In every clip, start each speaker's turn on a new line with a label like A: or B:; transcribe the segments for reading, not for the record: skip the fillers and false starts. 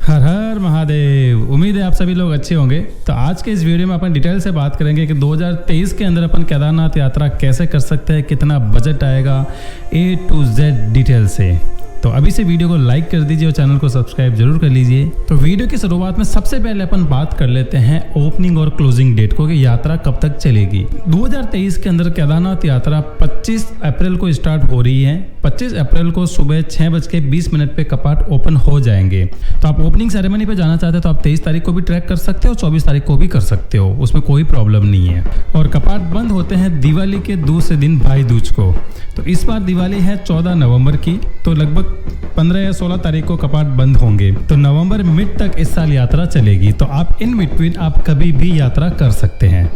A: हर हर महादेव। उम्मीद है आप सभी लोग अच्छे होंगे। तो आज के इस वीडियो में अपन डिटेल से बात करेंगे कि 2023 के अंदर अपन केदारनाथ यात्रा कैसे कर सकते हैं, कितना बजट आएगा, A to Z डिटेल से। तो अभी से वीडियो को लाइक कर दीजिए और चैनल को सब्सक्राइब जरूर कर लीजिए। तो वीडियो की शुरुआत में सबसे पहले अपन बात कर लेते हैं ओपनिंग और क्लोजिंग डेट को कि यात्रा कब तक चलेगी। 2023 के अंदर केदारनाथ यात्रा 25 अप्रैल को स्टार्ट हो रही है। 25 अप्रैल को सुबह 6:20 पे कपाट ओपन हो जाएंगे। तो आप ओपनिंग सेरेमनी पे जाना चाहते हैं तो आप 23 तारीख को भी ट्रैक कर सकते हो, 24 तारीख को भी कर सकते हो, उसमें कोई प्रॉब्लम नहीं है। और कपाट बंद होते हैं दिवाली के दूसरे दिन भाई दूज को। तो इस बार दिवाली है 14 नवंबर की, तो लगभग 15 या 16 तारीख को कपाट बंद होंगे। तो नवंबर मिड तक इस साल यात्रा चलेगी। तो आप इन बिटवीन आप कभी भी यात्रा कर सकते हैं।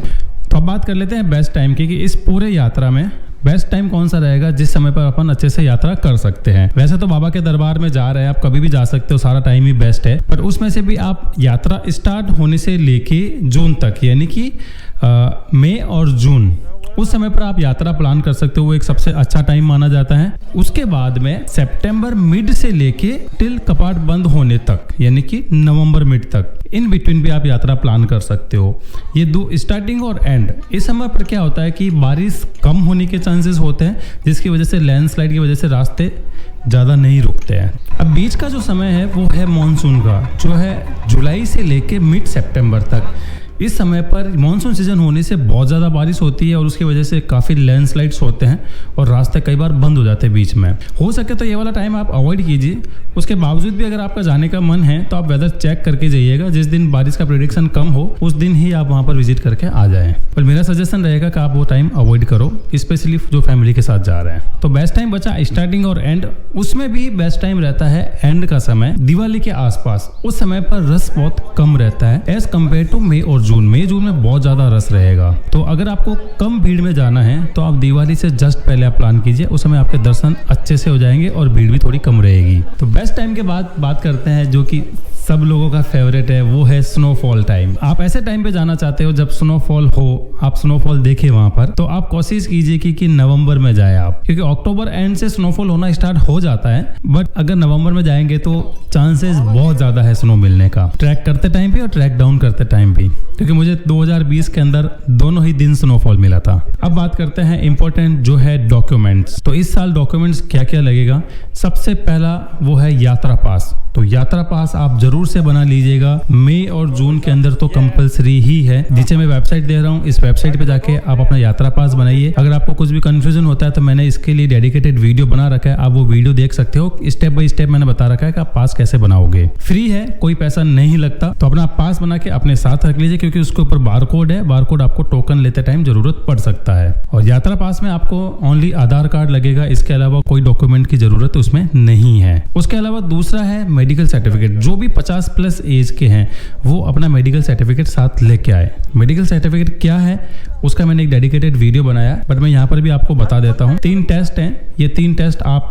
A: तो अब बात कर लेते हैं बेस्ट टाइम की कि इस पूरे यात्रा में बेस्ट टाइम कौन सा रहेगा जिस समय पर अपन अच्छे से यात्रा कर सकते हैं। वैसे तो बाबा के दरबार में जा रहे हैं, आप कभी भी जा सकते हो, सारा टाइम ही बेस्ट है। पर उसमें से भी आप यात्रा स्टार्ट होने से लेके जून तक, यानी कि मई और जून, उस समय पर आप यात्रा प्लान कर सकते हो। वो एक सबसे अच्छा टाइम माना जाता है। उसके बाद में सितंबर मिड से लेके टिल कपाट बंद होने तक, यानी कि नवंबर मिड तक, इन बिटवीन भी आप यात्रा प्लान कर सकते हो। ये दो स्टार्टिंग और एंड, इस समय पर क्या होता है कि बारिश कम होने के चांसेस होते हैं, जिसकी वजह से लैंडस्लाइड की वजह से रास्ते ज़्यादा नहीं रुकते हैं। अब बीच का जो समय है वो है मॉनसून का, जो है जुलाई से लेके मिड सितंबर तक। इस समय पर मानसून सीजन होने से बहुत ज़्यादा बारिश होती है और उसकी वजह से काफ़ी लैंडस्लाइड्स होते हैं और रास्ते कई बार बंद हो जाते हैं बीच में। हो सके तो ये वाला टाइम आप अवॉइड कीजिए। उसके बावजूद भी अगर आपका जाने का मन है तो आप वेदर चेक करके जाइएगा। जिस दिन बारिश का प्रेडिक्शन कम हो उस दिन ही आप वहाँ पर विजिट करके आ जाएं। पर मेरा सजेशन रहेगा कि आप वो टाइम अवॉइड करो, स्पेशली जो फैमिली के साथ जा रहे हैं। तो बेस्ट टाइम बचा स्टार्टिंग और एंड। उसमें भी बेस्ट टाइम रहता है एंड का समय, दिवाली के आसपास। उस समय पर रस बहुत कम रहता है एज कम्पेयर टू मई और जून में बहुत ज्यादा रस रहेगा। तो अगर आपको कम भीड़ में जाना है तो आप दिवाली से जस्ट पहले आप प्लान कीजिए, उस समय आपके दर्शन अच्छे से हो जाएंगे और भीड़ भी थोड़ी कम रहेगी। तो बेस्ट टाइम के बाद बात करते हैं जो कि सब लोगों का फेवरेट है, वो है स्नोफॉल टाइम। आप ऐसे टाइम पे जाना चाहते हो जब स्नोफॉल हो, आप स्नोफॉल देखे वहां पर, तो आप कोशिश कीजिए कि नवंबर में जाए आप, क्योंकि अक्टूबर एंड से स्नोफॉल होना स्टार्ट हो जाता है। बट अगर नवंबर में जाएंगे तो चांसेस बहुत ज्यादा है स्नो मिलने का, ट्रैक करते टाइम भी और ट्रैक डाउन करते टाइम भी, क्योंकि मुझे 2020 के अंदर दोनों ही दिन स्नोफॉल मिला था। अब बात करते हैं इंपॉर्टेंट जो है डॉक्यूमेंट्स। तो इस साल डॉक्यूमेंट्स क्या क्या लगेगा। सबसे पहला वो है यात्रा पास। तो यात्रा पास आप जरूर से बना लीजिएगा। मई और जून के अंदर तो कंपलसरी ही है। नीचे मैं वेबसाइट दे रहा हूँ, इस वेबसाइट पे जाके आप अपना यात्रा पास बनाइए। अगर आपको कुछ भी कंफ्यूजन होता है तो मैंने इसके लिए डेडिकेटेड वीडियो बना रखा है, आप वो वीडियो देख सकते हो। स्टेप बाय स्टेप मैंने बता रखा है कि आप पास कैसे बनाओगे। फ्री है, कोई पैसा नहीं लगता। तो अपना पास बना के अपने साथ रख लीजिए, क्योंकि उसके ऊपर बारकोड है। बारकोड आपको टोकन लेते टाइम जरूरत पड़ सकता है। और यात्रा पास में आपको ओनली आधार कार्ड लगेगा, इसके अलावा कोई डॉक्यूमेंट की जरूरत उसमें नहीं है। उसके अलावा दूसरा है मेडिकल सर्टिफिकेट। जो भी 50 प्लस एज के हैं वो अपना मेडिकल सर्टिफिकेट साथ लेके आए। मेडिकल सर्टिफिकेट क्या है उसका मैंने एक डेडिकेटेड वीडियो बनाया, बट मैं यहाँ पर भी आपको बता देता हूँ। 3 टेस्ट हैं। ये 3 टेस्ट आप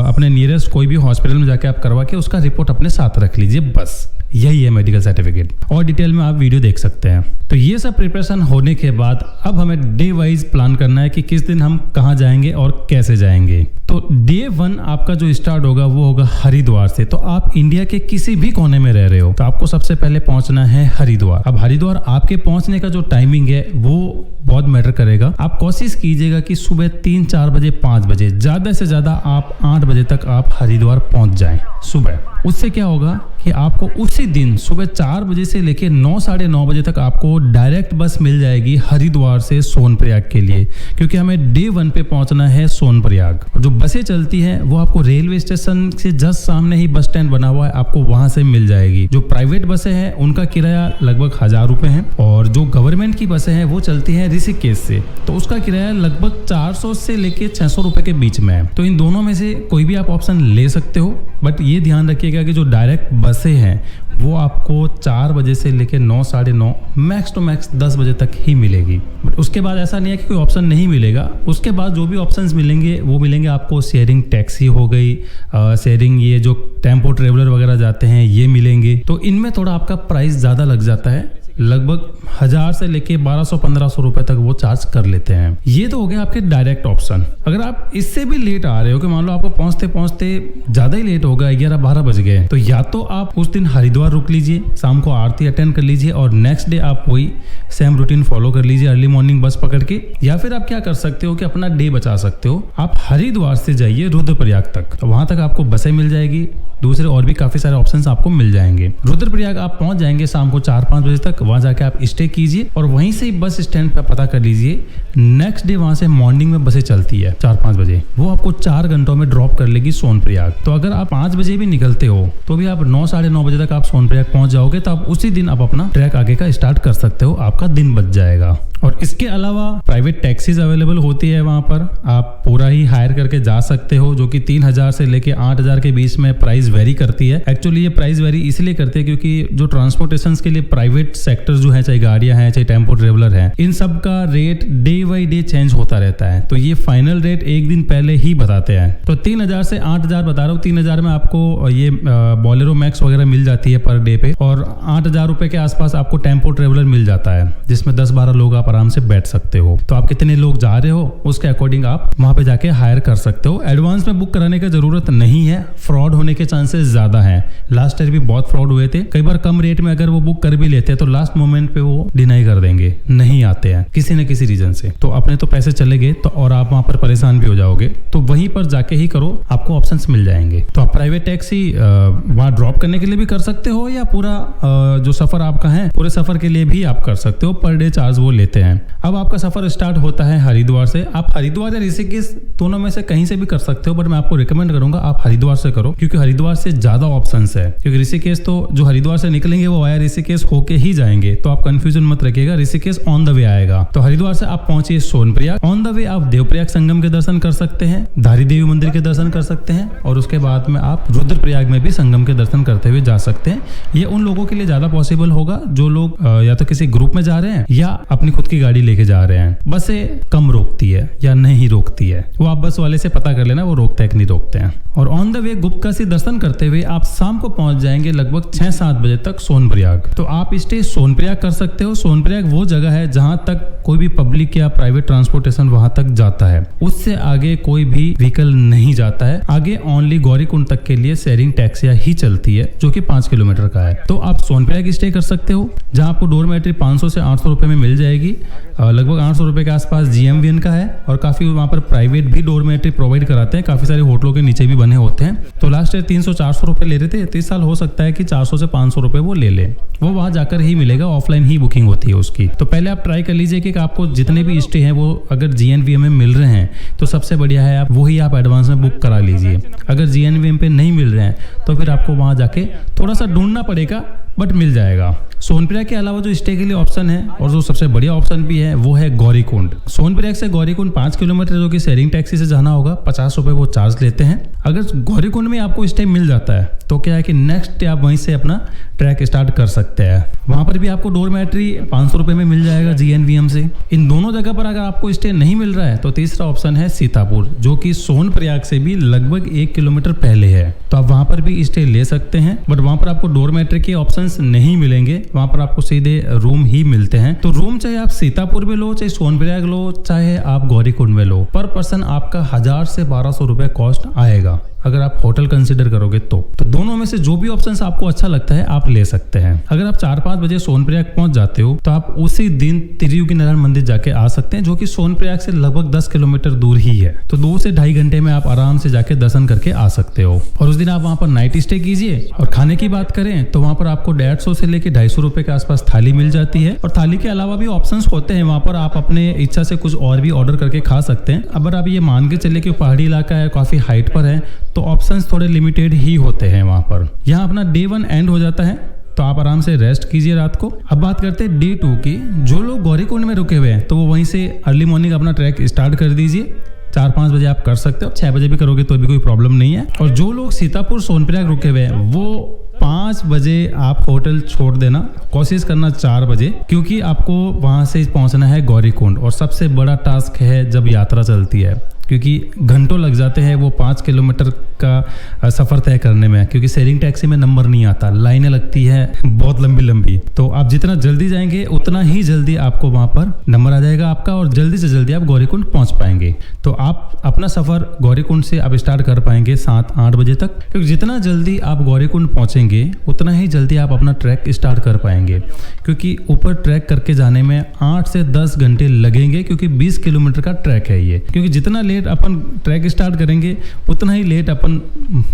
A: अपने नियरेस्ट कोई भी हॉस्पिटल में जाके आप करवा के उसका रिपोर्ट अपने साथ रख लीजिए, बस यही है मेडिकल सर्टिफिकेट। और डिटेल में आप वीडियो देख सकते हैं। तो ये सब प्रिपरेशन होने के बाद अब हमें डे वाइज प्लान करना है कि किस दिन हम कहाँ जाएंगे और कैसे जाएंगे। तो डे 1 आपका जो स्टार्ट होगा वो होगा हरिद्वार से। तो आप इंडिया के किसी भी कोने में रह रहे हो तो आपको सबसे पहले पहुंचना है हरिद्वार। अब हरिद्वार आपके पहुंचने का जो टाइमिंग है वो बहुत मैटर करेगा। आप कोशिश कीजिएगा कि सुबह 3, 4 बजे, 5 बजे, ज्यादा से ज्यादा आप 8 बजे तक आप हरिद्वार पहुंच जाएं सुबह। उससे क्या होगा कि आपको उसी दिन सुबह 4 बजे से लेके 9, साढ़े 9 बजे तक आपको डायरेक्ट बस मिल जाएगी हरिद्वार से सोनप्रयाग के लिए, क्योंकि हमें डे 1 पे पहुंचना है सोनप्रयाग। और जो बसें चलती हैं वो आपको रेलवे स्टेशन से जस्ट सामने ही बस स्टैंड बना हुआ है, आपको वहां से मिल जाएगी। जो प्राइवेट बसें हैं उनका किराया लगभग 1000 रुपए है, और जो गवर्नमेंट की बसें हैं वो चलती है ऋषिकेश से, तो उसका किराया लगभग 400 से लेके 600 रुपए के बीच में है। तो इन दोनों में से कोई भी आप ऑप्शन ले सकते हो, बट ये ध्यान रखिएगा कि जो डायरेक्ट बसें हैं वो आपको 4 बजे से लेके 9, साढ़े 9, मैक्स टू मैक्स 10 बजे तक ही मिलेगी। बट उसके बाद ऐसा नहीं है कि कोई ऑप्शन नहीं मिलेगा। उसके बाद जो भी ऑप्शंस मिलेंगे वो मिलेंगे आपको। शेयरिंग टैक्सी हो गई, शेयरिंग ये जो टेम्पो ट्रेवलर वगैरह जाते हैं ये मिलेंगे। तो इनमें थोड़ा आपका प्राइस ज़्यादा लग जाता है, लगभग 1000 से लेके 1200-1500 रुपए तक वो चार्ज कर लेते हैं। ये तो हो गया आपके डायरेक्ट ऑप्शन। अगर आप इससे भी लेट आ रहे हो कि मान लो आपको पहुंचते पहुंचते ज्यादा ही लेट हो गया, 11-12 बज गए, तो या तो आप उस दिन हरिद्वार रुक लीजिए, शाम को आरती अटेंड कर लीजिए और नेक्स्ट डे आप वही सेम रूटीन फॉलो कर लीजिए अर्ली मॉर्निंग बस पकड़ के। या फिर आप क्या कर सकते हो कि अपना डे बचा सकते हो, आप हरिद्वार से जाइए रुद्रप्रयाग तक, तो वहां तक आपको बसें मिल जाएगी, दूसरे और भी काफी सारे ऑप्शंस आपको मिल जाएंगे। रुद्रप्रयाग आप पहुंच जाएंगे शाम को 4-5 बजे तक, वहां जाके आप स्टे कीजिए और वहीं से बस स्टैंड पे पता कर लीजिए। नेक्स्ट डे वहां से मॉर्निंग में बसें चलती है 4-5 बजे, वो आपको 4 घंटों में ड्रॉप कर लेगी सोनप्रयाग। तो अगर आप 5 बजे भी निकलते हो तो भी आप 9-9:30 बजे तक आप सोनप्रयाग पहुंच जाओगे, तो आप उसी दिन आप अपना ट्रैक आगे का स्टार्ट कर सकते हो, आपका दिन बच जाएगा। और इसके अलावा प्राइवेट टैक्सीज अवेलेबल होती है वहां पर, आप पूरा ही हायर करके जा सकते हो, जो कि 3000 से लेके 8000 के बीच में प्राइस वेरी करती है। एक्चुअली ये प्राइस वेरी इसलिए करते हैं क्योंकि जो ट्रांसपोर्टेशन के लिए प्राइवेट सेक्टर जो है, चाहे गाड़ियां हैं चाहे टेम्पो ट्रेवलर हैं, इन सब का rate day by day change होता रहता है। तो ये फाइनल रेट एक दिन पहले ही बताते हैं। तो 3000 से 8000 बता रहा हूँ। 3000 में आपको ये बोलेरो मैक्स वगैरह मिल जाती है पर डे पे, और 8000 रुपए के आसपास आपको टेम्पो ट्रेवलर मिल जाता है, जिसमें 10-12 लोग आप आराम से बैठ सकते हो। तो आप कितने लोग जा रहे हो उसके अकॉर्डिंग आप वहां पे जाके हायर कर सकते हो। एडवांस में बुक कराने की जरूरत नहीं है, फ्रॉड होने के चांसेस ज्यादा हैं। लास्ट ईयर भी बहुत फ्रॉड हुए थे। कई बार कम रेट में अगर वो बुक कर भी लेते हैं तो लास्ट मोमेंट पे वो डिनाई कर देंगे, नहीं आते हैं किसी न किसी रीजन से। तो अपने तो पैसे चले गए तो और आप वहां पर परेशान भी हो जाओगे। तो वहीं पर जाके ही करो, आपको ऑप्शंस मिल जाएंगे। तो आप प्राइवेट टैक्सी वहां ड्रॉप करने के लिए भी कर सकते हो, या पूरा जो सफर आपका है पूरे सफर के लिए भी आप कर सकते हो। पर डे चार्ज वो लेते हैं। अब आपका सफर स्टार्ट होता है हरिद्वार से। आप हरिद्वार या ऋषिकेश दोनों में से कहीं से भी कर सकते हो, बट मैं आपको रिकमेंड करूंगा आप हरिद्वार से करो, क्योंकि हरिद्वार से ज्यादा ऑप्शंस है। क्योंकि ऋषिकेश तो जो हरिद्वार से निकलेंगे वो वाया ऋषिकेश होके ही जाएंगे, तो आप कंफ्यूजन मत रखिएगा, ऋषिकेश ऑन द वे आएगा। तो हरिद्वार से आप पहुंचिए सोनप्रयाग, ऑन द वे आप देवप्रयाग संगम के दर्शन कर सकते हैं, धारी देवी मंदिर के दर्शन कर सकते हैं, और उसके बाद में आप रुद्रप्रयाग में भी संगम के दर्शन करते हुए जा सकते हैं। ये उन लोगों के लिए ज्यादा पॉसिबल होगा जो लोग या तो किसी ग्रुप में जा रहे हैं या अपनी खुद की गाड़ी लेके जा रहे हैं। बसें कम रोकती है या नहीं रोकती है, वो आप बस वाले से पता कर लेना, वो रोकते हैं कि नहीं रोकते हैं। और ऑन द वे गुप्त से दर्शन करते हुए आप शाम को पहुंच जाएंगे लगभग 6-7 बजे तक सोनप्रयाग। तो आप स्टे सोनप्रयाग कर सकते हो। सोनप्रयाग वो जगह है जहां तक कोई भी पब्लिक या प्राइवेट ट्रांसपोर्टेशन वहां तक जाता है, उससे आगे कोई भी व्हीकल नहीं जाता है। आगे ओनली गौरीकुंड तक के लिए शेयरिंग टैक्सियां ही चलती है, जो कि 5 किलोमीटर का है। तो आप सोनप्रयाग स्टे कर सकते हो, जहां आपको डोरमेट्री 500 से 800 रुपए में मिल जाएगी। लगभग 800 रुपए के आसपास GMVN का है, और काफी वहां पर प्राइवेट भी डोरमेट्री प्रोवाइड कराते हैं, काफी सारे होटलों के नीचे भी बने होते हैं। तो लास्ट ईयर 300-400 रुपए ले रहे थे, तो इस साल हो सकता है कि 400 से 500 रुपए वो ले ले। वो वहां जाकर ही मिलेगा, ऑफलाइन ही बुकिंग होती है उसकी। तो पहले आप ट्राई कर लीजिए कि आपको जितने भी स्टे हैं वो अगर GNVM में मिल रहे हैं तो सबसे बढ़िया है आप वही आप एडवांस में बुक करा लीजिए। अगर GNVM पे नहीं मिल रहे हैं तो फिर आपको वहां जाके थोड़ा सा ढूंढना पड़ेगा, बट मिल जाएगा। सोनप्रयाग के अलावा जो स्टे के लिए ऑप्शन है और जो सबसे बढ़िया ऑप्शन भी है वो है गौरीकुंड। सोनप्रयाग से गौरीकुंड 5 किलोमीटर, जो कि शेयरिंग टैक्सी से जाना होगा, 50 रुपए वो चार्ज लेते हैं। अगर गौरीकुंड में आपको स्टे मिल जाता है तो क्या है कि नेक्स्ट डे आप वहीं से अपना ट्रैक स्टार्ट कर सकते हैं। वहां पर भी आपको डोरमेट्री 500 रुपए में मिल जाएगा GNVM से। इन दोनों जगह पर अगर आपको स्टे नहीं मिल रहा है तो तीसरा ऑप्शन है सीतापुर, जो कि सोनप्रयाग से भी लगभग 1 किलोमीटर पहले है। तो आप वहां पर भी स्टे ले सकते हैं, बट वहां पर आपको डोरमेट्री के ऑप्शंस नहीं मिलेंगे, वहां पर आपको सीधे रूम ही मिलते हैं। तो रूम चाहे आप सीतापुर में लो, चाहे सोनप्रयाग लो, चाहे आप गौरीकुंड में लो, पर पर्सन आपका 1000 से 1200 रुपए कॉस्ट आएगा अगर आप होटल कंसीडर करोगे तो दोनों में से जो भी ऑप्शंस आपको अच्छा लगता है आप ले सकते हैं। अगर आप 4-5 बजे सोनप्रयाग पहुंच जाते हो तो आप उसी दिन त्रियुगी नारायण मंदिर जाके आ सकते हैं, जो कि सोनप्रयाग से लगभग 10 किलोमीटर दूर ही है। तो 2 से 2.5 घंटे में आप आराम से जाके दर्शन करके आ सकते हो। और उस दिन आप वहां पर नाइट स्टे कीजिए। और खाने की बात करें तो वहां पर आपको 150 से लेके 250 रुपए के आसपास थाली मिल जाती है, और थाली के अलावा भी ऑप्शंस होते हैं वहां पर, आप अपने इच्छा से कुछ और भी ऑर्डर करके खा सकते हैं। अगर आप ये मान के चले कि पहाड़ी इलाका है, काफी हाइट पर है, तो ऑप्शंस थोड़े लिमिटेड ही होते हैं वहां पर। यहाँ अपना डे 1 एंड हो जाता है, तो आप आराम से रेस्ट कीजिए रात को। अब बात करते हैं डे 2 की। जो लोग गौरीकुंड में रुके हुए हैं तो वो वहीं से अर्ली मॉर्निंग अपना ट्रैक स्टार्ट कर दीजिए। 4-5 बजे आप कर सकते हो, 6 बजे भी करोगे तो भी कोई प्रॉब्लम नहीं है। और जो लोग सीतापुर सोनप्रयाग रुके हुए हैं वो 5 बजे आप होटल छोड़ देना, कोशिश करना 4 बजे, क्योंकि आपको वहां से पहुंचना है गौरीकुंड। और सबसे बड़ा टास्क है जब यात्रा चलती है, क्योंकि घंटों लग जाते हैं वो 5 किलोमीटर का सफ़र तय करने में, क्योंकि शेयरिंग टैक्सी में नंबर नहीं आता, लाइनें लगती है बहुत लंबी लंबी। तो आप जितना जल्दी जाएंगे उतना ही जल्दी आपको वहाँ पर नंबर आ जाएगा आपका और जल्दी से जल्दी आप गौरीकुंड पहुँच पाएंगे। तो आप अपना सफ़र गौरीकुंड से आप स्टार्ट कर पाएंगे 7-8 बजे तक, क्योंकि जितना जल्दी आप गौरीकुंड पहुँचेंगे उतना ही जल्दी आप अपना ट्रैक स्टार्ट कर पाएंगे, क्योंकि ऊपर ट्रैक करके जाने में 8 से 10 घंटे लगेंगे, क्योंकि 20 किलोमीटर का ट्रैक है ये। क्योंकि जितना लेट अपन ट्रैक स्टार्ट करेंगे उतना ही लेट अपन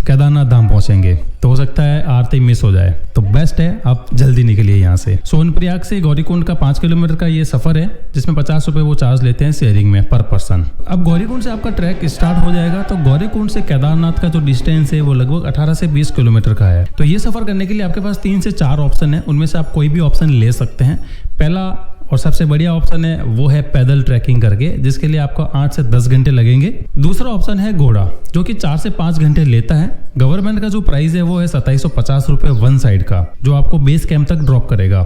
A: केदारनाथ धाम पहुंचेंगे, तो हो सकता है आरती मिस हो जाए। तो बेस्ट है आप जल्दी निकलिए यहाँ से। सोनप्रयाग से गौरीकुंड का 5 किलोमीटर का ये सफर है, जिसमें 50 रुपये वो चार्ज लेते हैं शेयरिंग में पर पर्सन। अब गौरीकुंड से आपका ट्रैक स्टार्ट हो जाएगा, तो गौरीकुंड से केदारनाथ का जो डिस्टेंस है वो लगभग 18 से 20 किलोमीटर का है। तो ये सफर करने के लिए आपके पास 3 से 4 ऑप्शन है, उनमें से आप कोई भी ऑप्शन ले सकते हैं। पहला और सबसे बढ़िया ऑप्शन है वो है पैदल ट्रैकिंग करके, जिसके लिए आपको 8 से 10 घंटे लगेंगे। दूसरा ऑप्शन है घोड़ा, जो कि 4 से 5 घंटे लेता है। गवर्नमेंट का जो प्राइस है वो है 2750 रुपये वन साइड का, जो आपको बेस कैंप तक ड्रॉप करेगा।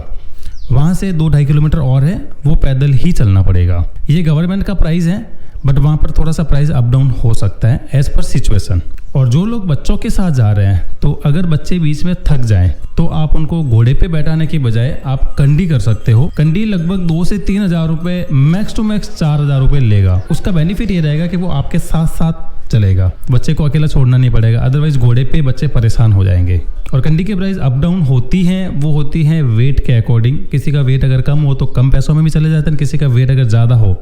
A: वहाँ से 2-2.5 किलोमीटर और है, वो पैदल ही चलना पड़ेगा। ये गवर्नमेंट का प्राइस है, बट वहाँ पर थोड़ा सा प्राइस अप डाउन हो सकता है एज पर सिचुएशन। और जो लोग बच्चों के साथ जा रहे हैं, तो अगर बच्चे बीच में थक जाएं तो आप उनको घोड़े पे बैठाने की बजाय आप कंडी कर सकते हो। कंडी लगभग 2 से 3 हज़ार रुपये, मैक्स टू मैक्स 4 हज़ार रुपये लेगा। उसका बेनिफिट ये रहेगा कि वो आपके साथ साथ चलेगा, बच्चे को अकेला छोड़ना नहीं पड़ेगा, अदरवाइज घोड़े पे बच्चे परेशान हो जाएंगे। और कंडी की प्राइस अप डाउन होती हैं, वो होती हैं वेट के अकॉर्डिंग। किसी का वेट अगर कम हो तो कम पैसों में भी चले जाते हैं, किसी का वेट अगर ज़्यादा हो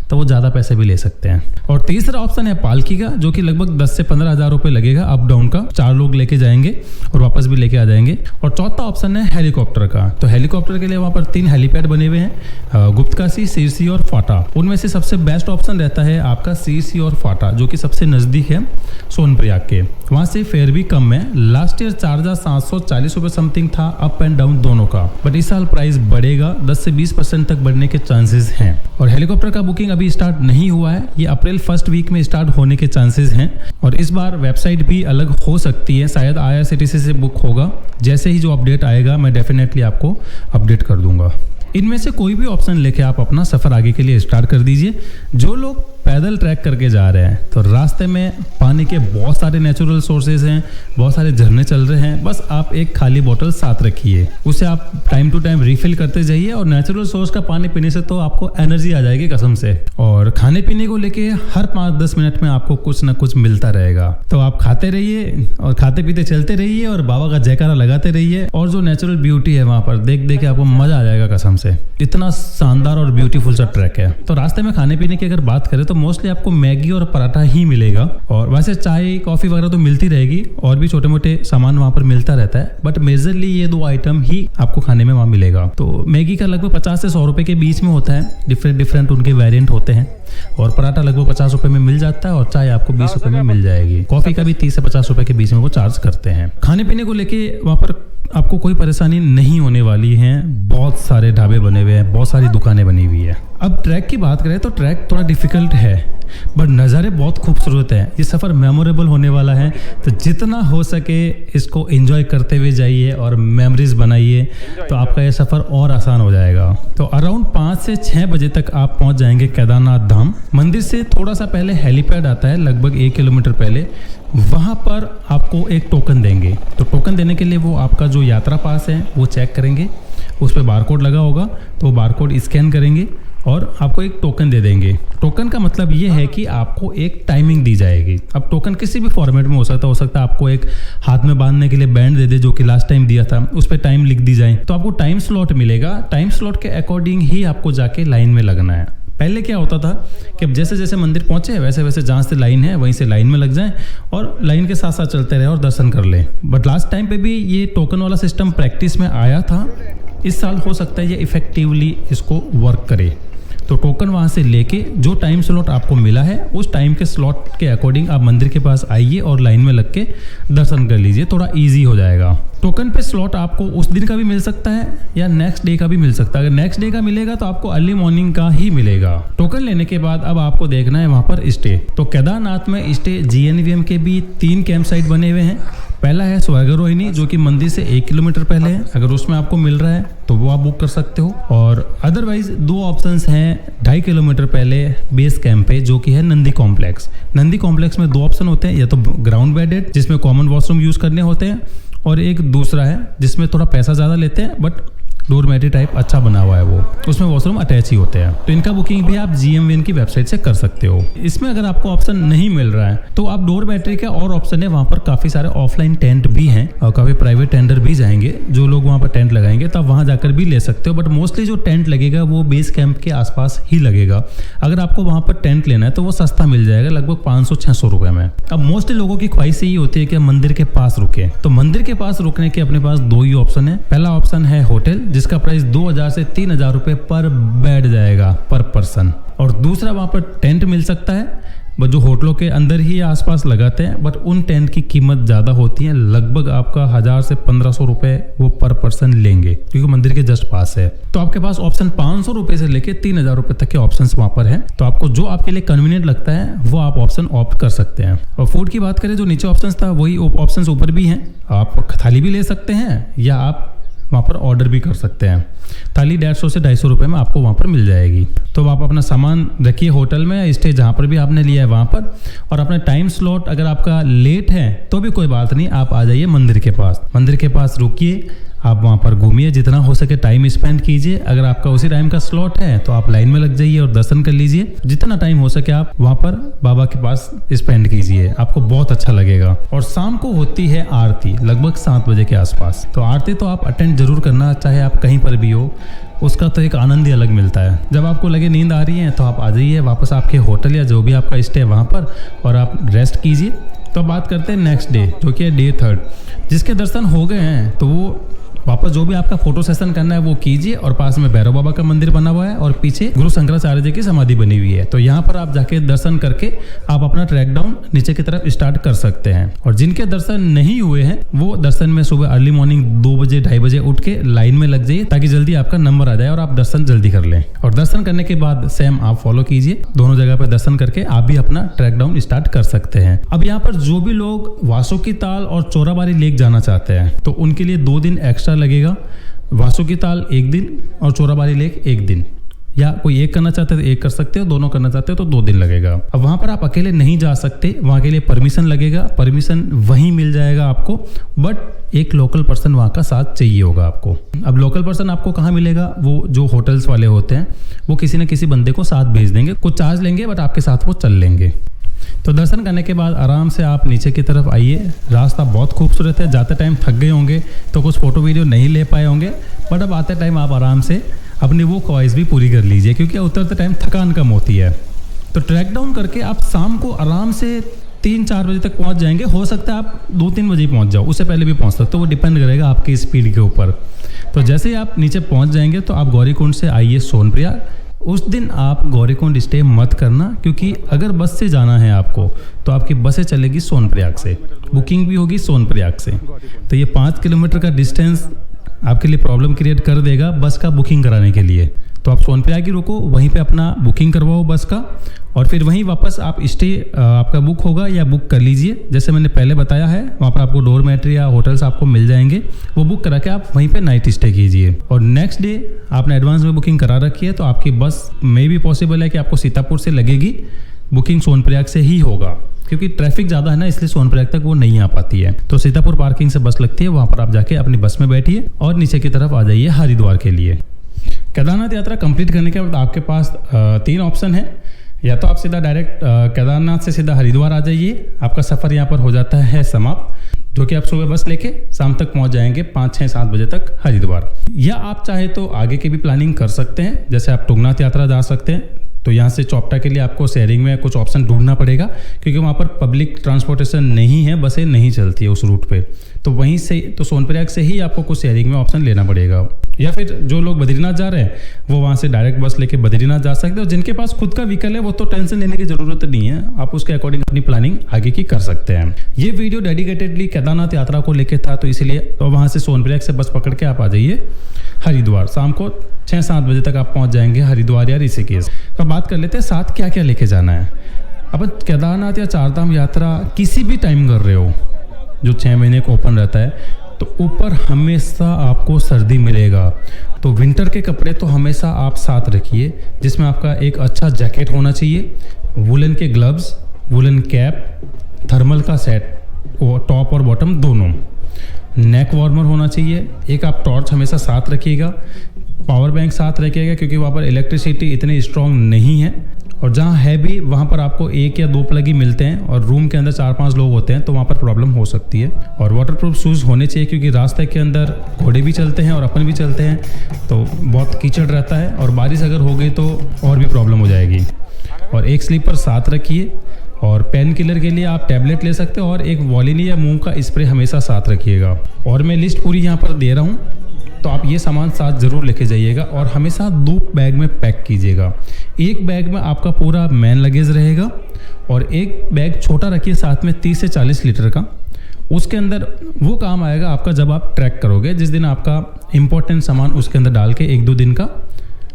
A: तो वो ज़्यादा पैसे भी ले सकते हैं। और तीसरा ऑप्शन है पालकी का, जो कि लगभग 10 से 15 हज़ार रुपये लगेगा अप डाउन का। 4 लोग लेके जाएंगे और वापस भी लेके आ जाएंगे। और चौथा ऑप्शन है हेलीकॉप्टर का। तो हेलीकॉप्टर के लिए वहाँ पर 3 हेलीपैड बने हुए हैं, गुप्तकाशी, सिरसी और फाटा। उनमें से सबसे बेस्ट ऑप्शन रहता है आपका सिरसी और फाटा, जो कि सबसे नज़दीक है सोनप्रयाग के। वहाँ से फेयर भी कम है। लास्ट ईयर 4740 रुपये समथिंग था अप एंड डाउन दोनों का, बट इस साल प्राइस बढ़ेगा, 10 से 20% तक बढ़ने के चांसेस हैं। और हेलीकॉप्टर का बुकिंग अभी स्टार्ट नहीं हुआ है, ये अप्रैल फर्स्ट वीक में स्टार्ट होने के चांसेस हैं। और इस बार वेबसाइट भी अलग हो सकती है, शायद IRCTC से बुक होगा। जैसे ही जो अपडेट आएगा मैं डेफिनेटली आपको अपडेट कर दूंगा। इनमें से कोई भी ऑप्शन लेके आप अपना सफ़र आगे के लिए स्टार्ट कर दीजिए। जो लोग पैदल ट्रैक करके जा रहे हैं, तो रास्ते में पानी के बहुत सारे नेचुरल सोर्सेज हैं, बहुत सारे झरने चल रहे हैं। बस आप एक खाली बोतल साथ रखिए, उसे आप टाइम टू टाइम रिफिल करते जाइए। और नेचुरल सोर्स का पानी पीने से तो आपको एनर्जी आ जाएगी कसम से। और खाने पीने को लेके हर 5-10 मिनट में आपको कुछ ना कुछ मिलता रहेगा, तो आप खाते रहिए और खाते पीते चलते रहिए और बाबा का जयकारा लगाते रहिए। और जो नेचुरल ब्यूटी है वहाँ पर देख देख के आपको मजा आ जाएगा कसम से। इतना शानदार और ब्यूटीफुल सा ट्रैक है। तो रास्ते में खाने पीने की अगर बात करें तो मोस्टली आपको मैगी और पराठा ही मिलेगा। और वैसे चाय कॉफी वगैरह तो मिलती रहेगी, और भी छोटे मोटे सामान वहाँ पर मिलता रहता है, बट मेजरली ये 2 आइटम ही आपको खाने में वहाँ मिलेगा। तो मैगी का लगभग 50 से 100 रुपये के बीच में होता है, डिफरेंट उनके वेरिएंट होते हैं। और पराठा लगभग 50 रुपये में मिल जाता है, और चाय आपको 20 रुपये में मिल जाएगी। कॉफी का भी 30 से 50 रुपये के बीच में वो चार्ज करते हैं। खाने पीने को लेके वहाँ पर आपको कोई परेशानी नहीं होने वाली है। बहुत सारे ढाबे बने हुए हैं, बहुत सारी दुकानें बनी हुई है। अब ट्रैक की बात करें तो ट्रैक थोड़ा डिफिकल्ट है, बट नज़ारे बहुत खूबसूरत हैं। ये सफ़र मेमोरेबल होने वाला है, तो जितना हो सके इसको एंजॉय करते हुए जाइए और मेमोरीज बनाइए, तो आपका ये सफ़र और आसान हो जाएगा। तो अराउंड 5 से 6 बजे तक आप पहुंच जाएंगे केदारनाथ धाम। मंदिर से थोड़ा सा पहले हेलीपैड आता है, लगभग 1 किलोमीटर पहले। वहाँ पर आपको एक टोकन देंगे। तो टोकन देने के लिए वो आपका जो यात्रा पास है वो चेक करेंगे, उस पर बारकोड लगा होगा, तो बारकोड स्कैन करेंगे और आपको एक टोकन दे देंगे। टोकन का मतलब ये है कि आपको एक टाइमिंग दी जाएगी। अब टोकन किसी भी फॉर्मेट में हो सकता है आपको एक हाथ में बांधने के लिए बैंड दे दे, जो कि लास्ट टाइम दिया था, उस पर टाइम लिख दी जाए, तो आपको टाइम स्लॉट मिलेगा। टाइम स्लॉट के अकॉर्डिंग ही आपको जाके लाइन में लगना है। पहले क्या होता था कि अब जैसे जैसे मंदिर पहुंचे वैसे वैसे जहाँ से लाइन है वहीं से लाइन में लग जाएं और लाइन के साथ साथ चलते रहे और दर्शन कर लें। बट लास्ट टाइम पे भी ये टोकन वाला सिस्टम प्रैक्टिस में आया था। इस साल हो सकता है ये इफेक्टिवली इसको वर्क करे। तो टोकन वहाँ से लेके जो टाइम स्लॉट आपको मिला है उस टाइम के स्लॉट के अकॉर्डिंग आप मंदिर के पास आइए और लाइन में लग के दर्शन कर लीजिए, थोड़ा ईजी हो जाएगा। टोकन पे स्लॉट आपको उस दिन का भी मिल सकता है या नेक्स्ट डे का भी मिल सकता है। अगर नेक्स्ट डे का मिलेगा तो आपको अर्ली मॉर्निंग का ही मिलेगा। टोकन लेने के बाद अब आपको देखना है वहां पर स्टे। तो केदारनाथ में स्टे GNVM के भी 3 कैंप साइट बने हुए हैं। पहला है स्वर्गरोहिणी जो कि मंदिर से 1 किलोमीटर पहले है। अगर उसमें आपको मिल रहा है तो वो आप बुक कर सकते हो। और अदरवाइज 2 ऑप्शंस हैं 2.5 किलोमीटर पहले बेस कैंप पे जो कि है नंदी कॉम्प्लेक्स। नंदी कॉम्प्लेक्स में 2 ऑप्शन होते हैं, या तो ग्राउंड बेडेड जिसमें कॉमन वॉशरूम यूज करने होते हैं, और एक दूसरा है जिसमें थोड़ा पैसा ज़्यादा लेते हैं बट डोरमेट्री टाइप अच्छा बना हुआ है, वो उसमें वॉशरूम अटैच ही होते हैं। तो इनका बुकिंग भी आप GMVN की वेबसाइट से कर सकते हो। इसमें अगर आपको ऑप्शन नहीं मिल रहा है तो आप डोरमेट्री का और ऑप्शन है, वहाँ पर काफ़ी सारे ऑफलाइन टेंट भी हैं और काफ़ी प्राइवेट टेंडर भी जाएंगे जो लोग वहाँ पर टेंट लगाएंगे, तो आप वहाँ जाकर भी ले सकते हो। बट मोस्टली जो टेंट लगेगा वो बेस कैंप के आसपास ही लगेगा। अगर आपको वहाँ पर टेंट लेना है तो वो सस्ता मिल जाएगा, लगभग 500-600 रुपये में। अब मोस्टली लोगों की ख्वाहिश यही होती है कि मंदिर के पास रुके, तो मंदिर के पास रुकने के अपने पास 2 ही ऑप्शन है। पहला ऑप्शन है होटल जिसका प्राइस 2000 से 3000 रुपये पर बेड जाएगा पर पर्सन, और दूसरा वहाँ पर टेंट मिल सकता है बट जो होटलों के अंदर ही आसपास लगाते हैं, बट उन टेंट की कीमत ज़्यादा होती है, लगभग आपका 1000 से 1500 रुपये वो पर पर्सन लेंगे क्योंकि मंदिर के जस्ट पास है। तो आपके पास ऑप्शन 500 रुपये से लेके 3000 रुपये तक के ऑप्शंस वहाँ पर हैं। तो आपको जो आपके लिए कन्वीनियंट लगता है वो आप ऑप्शन ऑप्ट कर सकते हैं। और फूड की बात करें, जो नीचे ऑप्शन था वही ऑप्शन ऊपर भी हैं। आप थाली भी ले सकते हैं या आप वहाँ पर ऑर्डर भी कर सकते हैं। थाली 150 से 250 रुपये में आपको वहाँ पर मिल जाएगी। तो आप अपना सामान रखिए होटल में या स्टे जहाँ पर भी आपने लिया है वहाँ पर, और अपना टाइम स्लॉट अगर आपका लेट है तो भी कोई बात नहीं, आप आ जाइए मंदिर के पास। मंदिर के पास रुकिए, आप वहाँ पर घूमिए, जितना हो सके टाइम स्पेंड कीजिए। अगर आपका उसी टाइम का स्लॉट है तो आप लाइन में लग जाइए और दर्शन कर लीजिए। जितना टाइम हो सके आप वहाँ पर बाबा के पास स्पेंड कीजिए, आपको बहुत अच्छा लगेगा। और शाम को होती है आरती लगभग 7 बजे के आसपास। तो आरती तो आप अटेंड जरूर करना, चाहे आप कहीं पर भी हो, उसका तो एक आनंद ही अलग मिलता है। जब आपको लगे नींद आ रही है तो आप आ जाइए वापस आपके होटल या जो भी आपका स्टे है वहाँ पर, और आप रेस्ट कीजिए। तो अब बात करते हैं नेक्स्ट डे जो कि है डे 3, जिसके दर्शन हो गए हैं तो वो वापस जो भी आपका फोटो सेशन करना है वो कीजिए। और पास में भैरव बाबा का मंदिर बना हुआ है और पीछे गुरु शंकराचार्य जी की समाधि बनी हुई है। तो यहाँ पर आप जाके दर्शन करके आप अपना ट्रैक डाउन नीचे की तरफ स्टार्ट कर सकते हैं। और जिनके दर्शन नहीं हुए हैं वो दर्शन में सुबह अर्ली मॉर्निंग 2 बजे 2:30 बजे उठ के लाइन में लग जाइए ताकि जल्दी आपका नंबर आ जाए और आप दर्शन जल्दी कर लें। और दर्शन करने के बाद सेम आप फॉलो कीजिए, दोनों जगह पर दर्शन करके आप भी अपना ट्रैक डाउन स्टार्ट कर सकते हैं। अब यहाँ पर जो भी लोग वासुकी ताल और चोराबाड़ी लेक जाना चाहते हैं तो उनके लिए 2 दिन एक्स्ट्रा लगेगा। वासुकी ताल 1 दिन और चोराबाड़ी लेक 1 दिन, या कोई एक करना चाहते हो तो एक कर सकते हो, दोनों करना चाहते हो तो 2 दिन लगेगा। अब वहाँ पर आप अकेले नहीं जा सकते, वहाँ के लिए परमिशन लगेगा। परमिशन वहीं मिल जाएगा आपको, बट एक लोकल पर्सन वहाँ का साथ चाहिए होगा आपको। अब लोकल पर्सन आपको कहाँ मिलेगा, वो जो होटल्स वाले होते हैं वो किसी न किसी बंदे को साथ भेज देंगे, कुछ चार्ज लेंगे बट आपके साथ वो चल लेंगे। तो दर्शन करने के बाद आराम से आप नीचे की तरफ आइए। रास्ता बहुत खूबसूरत है, जाते टाइम थक गए होंगे तो कुछ फ़ोटो वीडियो नहीं ले पाए होंगे, बट अब आते टाइम आप आराम से अपनी वो ख्वाहिश भी पूरी कर लीजिए क्योंकि उतरते टाइम थकान कम होती है। तो ट्रैक डाउन करके आप शाम को आराम से 3-4 बजे तक पहुंच जाएंगे। हो सकता है आप 2-3 बजे पहुंच जाओ, उससे पहले भी पहुंच सकते हो, वो डिपेंड करेगा आपकी स्पीड के ऊपर। तो जैसे ही आप नीचे पहुंच जाएंगे तो आप गौरीकुंड से आइए सोनप्रयाग। उस दिन आप गौरीकुंड स्टे मत करना क्योंकि अगर बस से जाना है आपको तो आपकी बसें चलेगी सोनप्रयाग से, बुकिंग भी होगी सोनप्रयाग से। तो ये 5 किलोमीटर का डिस्टेंस आपके लिए प्रॉब्लम क्रिएट कर देगा बस का बुकिंग कराने के लिए। तो आप सोनप्रयाग ही रुको, वहीं पे अपना बुकिंग करवाओ बस का, और फिर वहीं वापस आप स्टे आपका बुक होगा या बुक कर लीजिए। जैसे मैंने पहले बताया है वहाँ पर आपको डोरमेट्री या होटल्स आपको मिल जाएंगे, वो बुक करा के आप वहीं पे नाइट स्टे कीजिए। और नेक्स्ट डे आपने एडवांस में बुकिंग करा रखी है तो आपकी बस में भी पॉसिबल है कि आपको सीतापुर से लगेगी, बुकिंग सोनप्रयाग से ही होगा क्योंकि ट्रैफिक ज़्यादा है ना, इसलिए सोनप्रयाग तक वो नहीं आ पाती है। तो सीतापुर पार्किंग से बस लगती है, वहाँ पर आप जाके अपनी बस में बैठिए और नीचे की तरफ आ जाइए हरिद्वार के लिए। केदारनाथ यात्रा कंप्लीट करने के बाद आपके पास 3 ऑप्शन है। या तो आप सीधा डायरेक्ट केदारनाथ से सीधा हरिद्वार आ जाइए, आपका सफ़र यहाँ पर हो जाता है समाप्त, जो कि आप सुबह बस लेके शाम तक पहुँच जाएंगे 5, 6, 7 बजे तक हरिद्वार। या आप चाहे तो आगे की भी प्लानिंग कर सकते हैं, जैसे आप तुंगनाथ यात्रा जा सकते हैं, तो यहाँ से चौपटा के लिए आपको शेयरिंग में कुछ ऑप्शन ढूंढना पड़ेगा, क्योंकि वहाँ पर पब्लिक ट्रांसपोर्टेशन नहीं है, बसें नहीं चलती है उस रूट पे। तो वहीं से, तो सोनप्रयाग से ही आपको कुछ शेयरिंग में ऑप्शन लेना पड़ेगा। या फिर जो लोग बद्रीनाथ जा रहे हैं वो वहाँ से डायरेक्ट बस लेके बद्रीनाथ जा सकते हैं। और जिनके पास खुद का व्हीकल है वो तो टेंशन लेने की ज़रूरत नहीं है, आप उसके अकॉर्डिंग अपनी प्लानिंग आगे की कर सकते हैं। ये वीडियो डेडिकेटेडली केदारनाथ यात्रा को लेकर था, तो इसलिए तो वहाँ से सोनप्रयाग से बस पकड़ के आप आ जाइए हरिद्वार। शाम को 6-7 बजे तक आप पहुँच जाएंगे हरिद्वार या ऋषिकेश। तो बात कर लेते हैं साथ क्या क्या लेके जाना है। अपन केदारनाथ या चारधाम यात्रा किसी भी टाइम कर रहे हो, जो 6 महीने को ओपन रहता है, तो ऊपर हमेशा आपको सर्दी मिलेगा। तो विंटर के कपड़े तो हमेशा आप साथ रखिए, जिसमें आपका एक अच्छा जैकेट होना चाहिए, वुलन के ग्लव्स, वुलन कैप, थर्मल का सेट, टॉप और बॉटम दोनों, नेक वार्मर होना चाहिए, एक आप टॉर्च हमेशा साथ रखिएगा, पावर बैंक साथ रखिएगा, क्योंकि वहाँ पर इलेक्ट्रिसिटी इतनी स्ट्रॉन्ग नहीं है, और जहाँ है भी वहाँ पर आपको 1 या 2 प्लग ही मिलते हैं, और रूम के अंदर 4-5 लोग होते हैं, तो वहाँ पर प्रॉब्लम हो सकती है। और वाटरप्रूफ शूज़ होने चाहिए, क्योंकि रास्ते के अंदर घोड़े भी चलते हैं और अपन भी चलते हैं, तो बहुत कीचड़ रहता है, और बारिश अगर हो गई तो और भी प्रॉब्लम हो जाएगी। और एक स्लीपर साथ रखिए, और पेन किलर के लिए आप टैबलेट ले सकते हो, और एक वॉलिनी या मूंग का स्प्रे हमेशा साथ रखिएगा। और मैं लिस्ट पूरी यहाँ पर दे रहा हूँ, तो आप ये सामान साथ ज़रूर लेके जाइएगा, और हमेशा 2 बैग में पैक कीजिएगा। एक बैग में आपका पूरा मैन लगेज रहेगा, और एक बैग छोटा रखिए साथ में 30 से 40 लीटर का। उसके अंदर वो काम आएगा आपका जब आप ट्रैक करोगे, जिस दिन आपका इम्पोर्टेंट सामान उसके अंदर डाल के 1-2 दिन का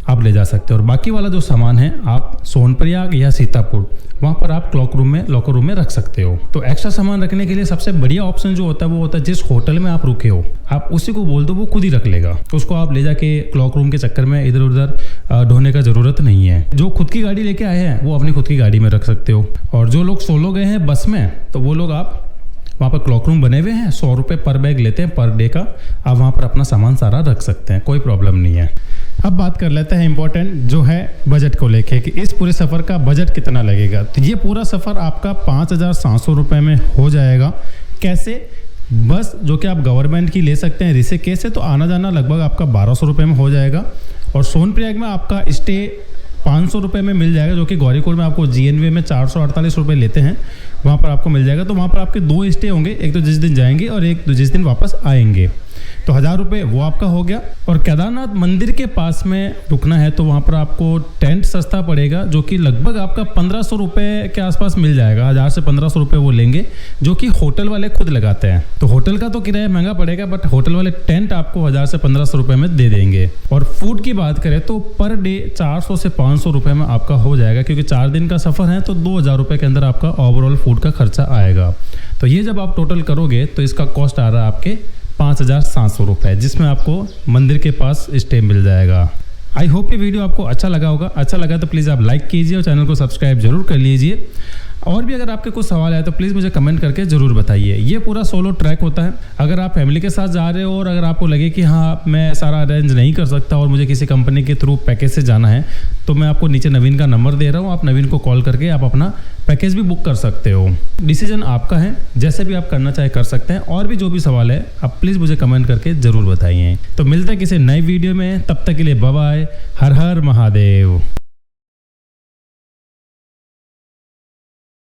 A: आप ले जा सकते हो। और बाकी वाला जो सामान है आप सोनप्रयाग या सीतापुर वहाँ पर आप लॉकर रूम में रख सकते हो। तो एक्स्ट्रा सामान रखने के लिए सबसे बढ़िया ऑप्शन जो होता है वो होता है, जिस होटल में आप रुके हो आप उसी को बोल दो, वो खुद ही रख लेगा। तो उसको आप ले जाके क्लॉक रूम के चक्कर में इधर उधर ढोने का ज़रूरत नहीं है। जो खुद की गाड़ी लेके आए हैं वो अपनी खुद की गाड़ी में रख सकते हो। और जो लोग सोलो गए हैं बस में, तो वो लोग आप वहाँ पर क्लॉक रूम बने हुए हैं, 100 रुपये पर बैग लेते हैं पर डे का, आप वहाँ पर अपना सामान सारा रख सकते हैं, कोई प्रॉब्लम नहीं है। अब बात कर लेते हैं इम्पोर्टेंट जो है बजट को लेके, कि इस पूरे सफ़र का बजट कितना लगेगा। तो ये पूरा सफ़र आपका 5,700 रुपये में हो जाएगा। कैसे? बस जो कि आप गवर्नमेंट की ले सकते हैं ऋषिकेश से, तो आना जाना लगभग आपका 1,200 रुपये में हो जाएगा। और सोनप्रयाग में आपका स्टे 500 रुपये में मिल जाएगा, जो कि गौरीकुंड में आपको GNV में 448 रुपये लेते हैं, वहाँ पर आपको मिल जाएगा। तो वहाँ पर आपके 2 स्टे होंगे, एक तो जिस दिन जाएंगे और एक तो जिस दिन वापस आएंगे, तो 1,000 रुपये वो आपका हो गया। और केदारनाथ मंदिर के पास में रुकना है तो वहाँ पर आपको टेंट सस्ता पड़ेगा, जो कि लगभग आपका 1,500 रुपये के आसपास मिल जाएगा। 1,000 से 1,500 रुपये वो लेंगे, जो कि होटल वाले खुद लगाते हैं। तो होटल का तो किराया महंगा पड़ेगा, बट होटल वाले टेंट आपको 1,000 से 1,500 रुपये में दे देंगे। और फूड की बात करें तो पर डे 400 से 500 रुपये में आपका हो जाएगा, क्योंकि 4 दिन का सफ़र है, तो 2,000 रुपये के अंदर आपका ओवरऑल फूड का खर्चा आएगा। तो ये जब आप टोटल करोगे तो इसका कॉस्ट आ रहा है आपके 5,700 रुपये, जिसमें आपको मंदिर के पास स्टे मिल जाएगा। आई होप ये वीडियो आपको अच्छा लगा होगा। अच्छा लगा तो प्लीज़ आप लाइक कीजिए और चैनल को सब्सक्राइब जरूर कर लीजिए। और भी अगर आपके कुछ सवाल आए तो प्लीज़ मुझे कमेंट करके ज़रूर बताइए। ये पूरा सोलो ट्रैक होता है। अगर आप फैमिली के साथ जा रहे हो और अगर आपको लगे कि हाँ मैं सारा अरेंज नहीं कर सकता और मुझे किसी कंपनी के थ्रू पैकेज से जाना है, तो मैं आपको नीचे नवीन का नंबर दे रहा हूँ, आप नवीन को कॉल करके आप अपना पैकेज भी बुक कर सकते हो। डिसीजन आपका है, जैसे भी आप करना चाहे कर सकते हैं। और भी जो भी सवाल है आप प्लीज़ मुझे कमेंट करके ज़रूर बताइए। तो मिलता है किसी नई वीडियो में, तब तक के लिए बाय बाय। हर हर महादेव।